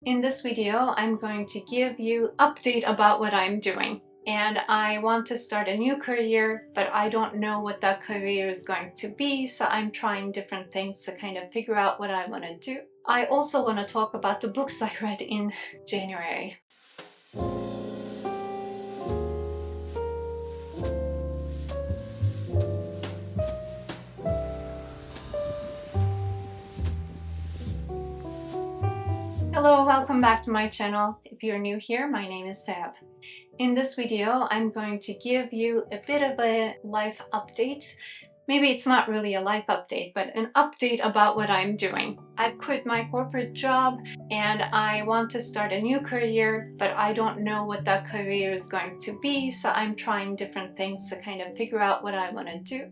In this video, I'm going to give you update about what I'm doing. And I want to start a new career, but I don't know what that career is going to be, so I'm trying different things to kind of figure out what I want to do. I also want to talk about the books I read in January. Hello, welcome back to my channel. If you're new here, my name is Seb. In this video, I'm going to give you a bit of a life update. Maybe it's not really a life update, but an update about what I'm doing. I've quit my corporate job and I want to start a new career, but I don't know what that career is going to be, so I'm trying different things to kind of figure out what I want to do.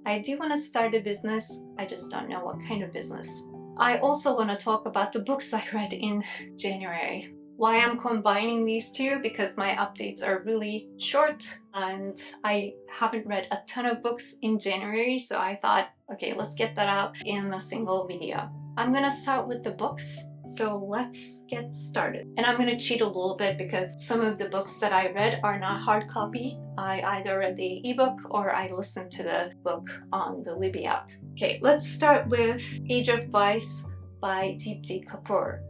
I do want to start a business, I just don't know what kind of business. I also want to talk about the books I read in January. Why I'm combining these two, because my updates are really short and I haven't read a ton of books in January, so I thought, okay, let's get that out in a single video. I'm gonna start with the books, so let's get started. And I'm gonna cheat a little bit because some of the books that I read are not hard copy. I either read the ebook or I listened to the book on the Libby app. Okay, let's start with Age of Vice by Deepti Kapoor.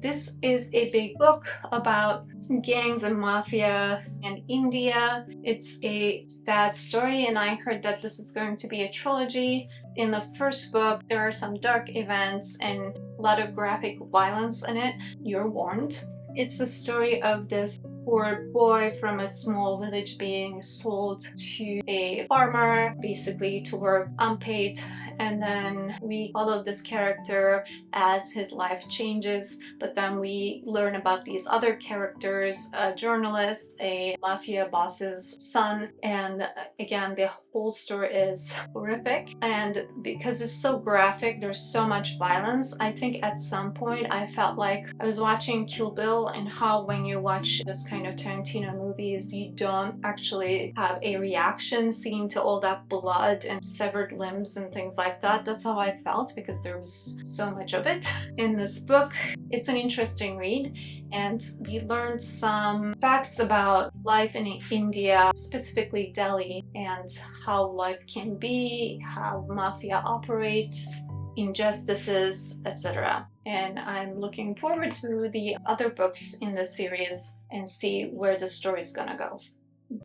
This is a big book about some gangs and mafia in India. It's a sad story, and I heard that this is going to be a trilogy. In the first book, there are some dark events and a lot of graphic violence in it. You're warned. It's the story of this poor boy from a small village being sold to a farmer, basically to work unpaid, and then we follow this character as his life changes, but then we learn about these other characters, a journalist, a mafia boss's son, and again, the whole story is horrific, and because it's so graphic, there's so much violence. I think at some point I felt like I was watching Kill Bill, and how when you watch this kind of Tarantino movies, you don't actually have a reaction seeing to all that blood and severed limbs and things like that. That's how I felt because there was so much of it in this book. It's an interesting read, and we learned some facts about life in India, specifically Delhi, and how life can be, how mafia operates, injustices, etc. And I'm looking forward to the other books in the series and see where the story is gonna go.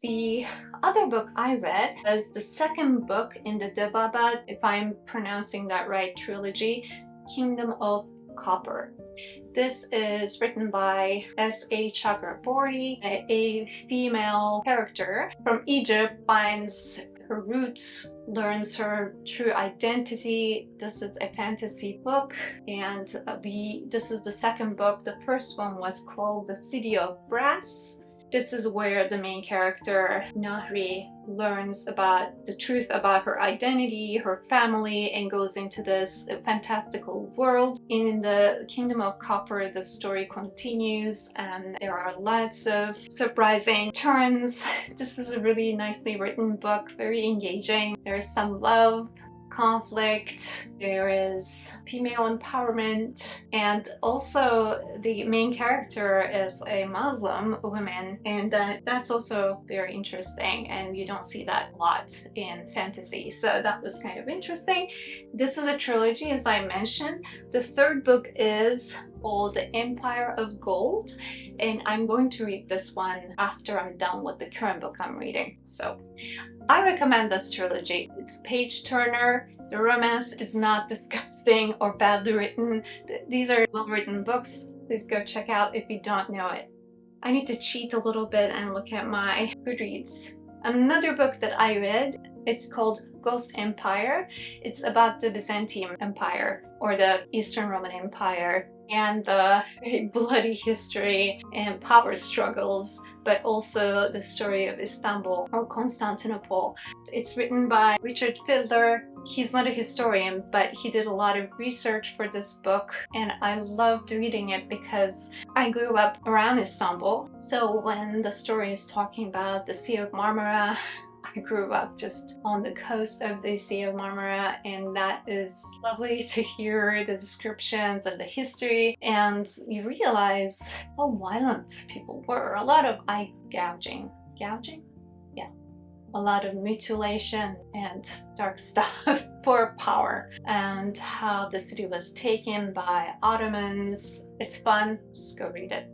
The other book I read was the second book in the Devabad, if I'm pronouncing that right, trilogy, Kingdom of Copper. This is written by S.A. Chakraborty, a female character from Egypt, finds her roots, learns her true identity. This is a fantasy book, and this is the second book. The first one was called The City of Brass. This is where the main character, Nahri, learns about the truth about her identity, her family, and goes into this fantastical world. In the Kingdom of Copper, the story continues, and there are lots of surprising turns. This is a really nicely written book, very engaging. There's some love, conflict, there is female empowerment, and also the main character is a Muslim woman, and that's also very interesting, and you don't see that a lot in fantasy, so that was kind of interesting. This is a trilogy, as I mentioned. The third book is called The Empire of Gold, and I'm going to read this one after I'm done with the current book I'm reading. So I recommend this trilogy. It's page-turner. The romance is not disgusting or badly written. These are well-written books. Please go check out if you don't know it. I need to cheat a little bit and look at my Goodreads. Another book that I read, it's called Ghost Empire. It's about the Byzantine Empire, or the Eastern Roman Empire, and the very bloody history and power struggles, but also the story of Istanbul or Constantinople. It's written by Richard Fiedler. He's not a historian, but he did a lot of research for this book, and I loved reading it because I grew up around Istanbul. So when the story is talking about the Sea of Marmara, I grew up just on the coast of the Sea of Marmara, and that is lovely to hear the descriptions and the history, and you realize how violent people were. A lot of eye gouging. Gouging? Yeah. A lot of mutilation and dark stuff for power, and how the city was taken by Ottomans. It's fun, just go read it.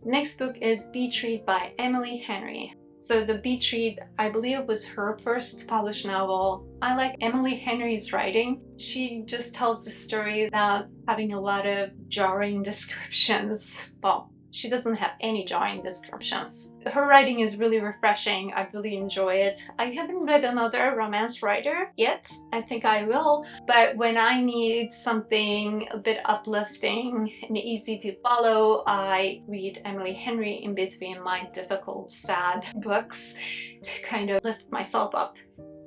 Next book is Beach Read by Emily Henry. So the Beach Read, I believe, was her first published novel. I like Emily Henry's writing. She just tells the story without having a lot of jarring descriptions. Well, she doesn't have any jarring descriptions. Her writing is really refreshing. I really enjoy it. I haven't read another romance writer yet. I think I will. But when I need something a bit uplifting and easy to follow, I read Emily Henry in between my difficult, sad books to kind of lift myself up.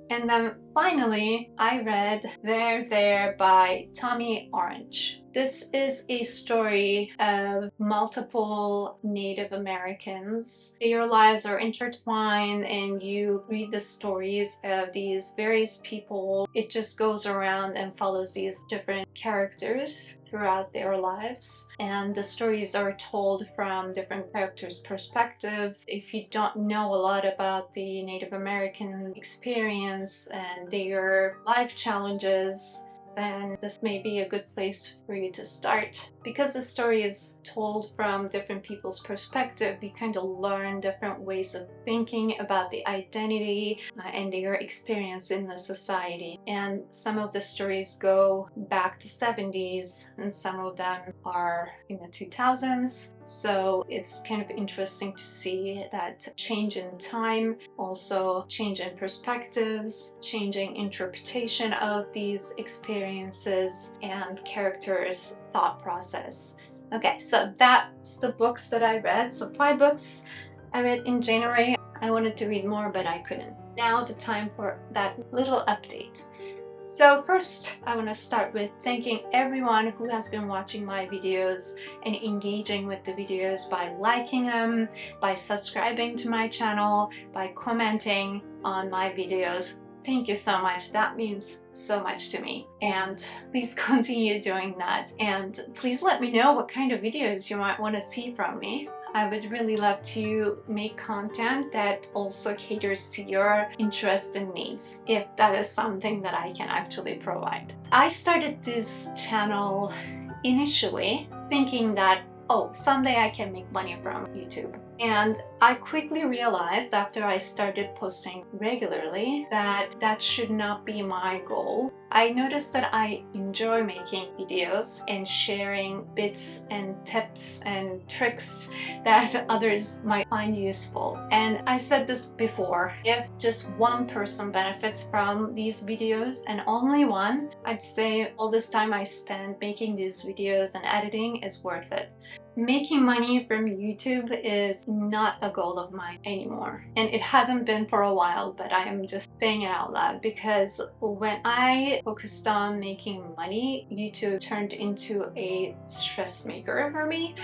And then finally, I read There by Tommy Orange. This is a story of multiple Native Americans. Their lives are intertwined, and you read the stories of these various people. It just goes around and follows these different characters throughout their lives. And the stories are told from different characters' perspective. If you don't know a lot about the Native American experience and their life challenges, then this may be a good place for you to start. Because the story is told from different people's perspective, you kind of learn different ways of thinking about the identity and their experience in the society. And some of the stories go back to 70s, and some of them are in the 2000s. So it's kind of interesting to see that change in time, also change in perspectives, changing interpretation of these experiences and characters' thought process. Okay, so that's the books that I read. So 5 books I read in January. I wanted to read more, but I couldn't. Now the time for that little update. So first, I want to start with thanking everyone who has been watching my videos and engaging with the videos by liking them, by subscribing to my channel, by commenting on my videos. Thank you so much. That means so much to me. And please continue doing that. And please let me know what kind of videos you might want to see from me. I would really love to make content that also caters to your interests and needs, if that is something that I can actually provide. I started this channel initially thinking that, oh, someday I can make money from YouTube. And I quickly realized after I started posting regularly that that should not be my goal. I noticed that I enjoy making videos and sharing bits and tips and tricks that others might find useful. And I said this before, if just one person benefits from these videos, and only one, I'd say all this time I spent making these videos and editing is worth it. Making money from YouTube is not a goal of mine anymore, and it hasn't been for a while, but I am just saying it out loud because when I focused on making money, YouTube turned into a stress maker for me,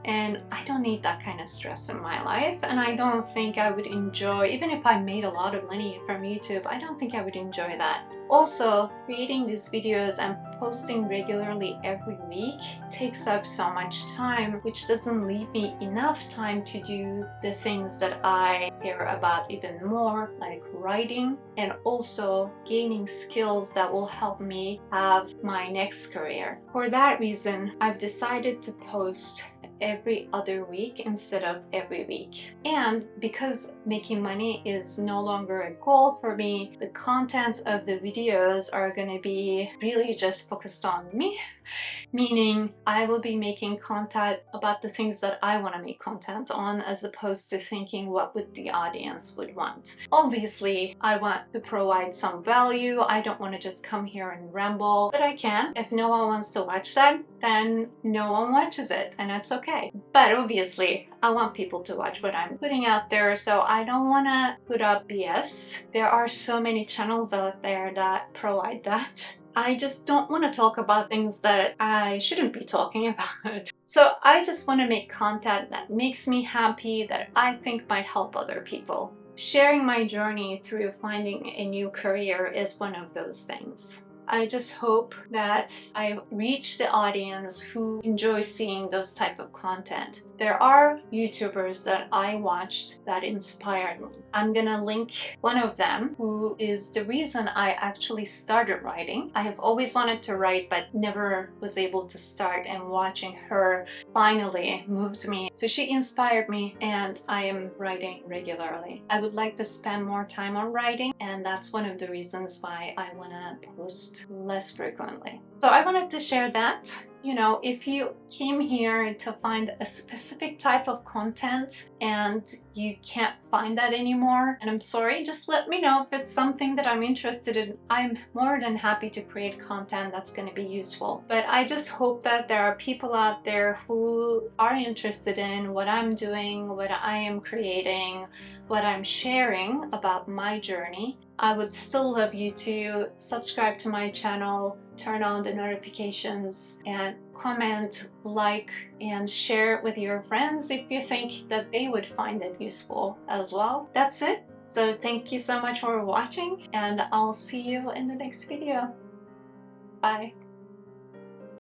and I don't need that kind of stress in my life, and I don't think I would enjoy, even if I made a lot of money from YouTube, I don't think I would enjoy that. Also, creating these videos and posting regularly every week takes up so much time, which doesn't leave me enough time to do the things that I care about even more, like writing and also gaining skills that will help me have my next career. For that reason, I've decided to post every other week instead of every week. And because making money is no longer a goal for me, the contents of the videos are going to be really just focused on me, meaning I will be making content about the things that I want to make content on, as opposed to thinking what would the audience would want. Obviously, I want to provide some value. I don't want to just come here and ramble, but I can. If no one wants to watch that, then no one watches it, and that's okay. But obviously, I want people to watch what I'm putting out there, so I don't want to put up BS. There are so many channels out there that provide that. I just don't want to talk about things that I shouldn't be talking about. So I just want to make content that makes me happy, that I think might help other people. sharing my journey through finding a new career is one of those things. I just hope that I reach the audience who enjoy seeing those type of content. There are YouTubers that I watched that inspired me. I'm gonna link one of them, who is the reason I actually started writing. I have always wanted to write but never was able to start, and watching her finally moved me. So she inspired me, and I am writing regularly. I would like to spend more time on writing, and that's one of the reasons why I want to post less frequently. So I wanted to share that. You know, if you came here to find a specific type of content and you can't find that anymore, and I'm sorry, just let me know if it's something that I'm interested in. I'm more than happy to create content that's going to be useful. But I just hope that there are people out there who are interested in what I'm doing, what I am creating, what I'm sharing about my journey. I would still love you to subscribe to my channel, turn on the notifications, and comment, like, and share it with your friends if you think that they would find it useful as well. That's it. So thank you so much for watching, and I'll see you in the next video. Bye.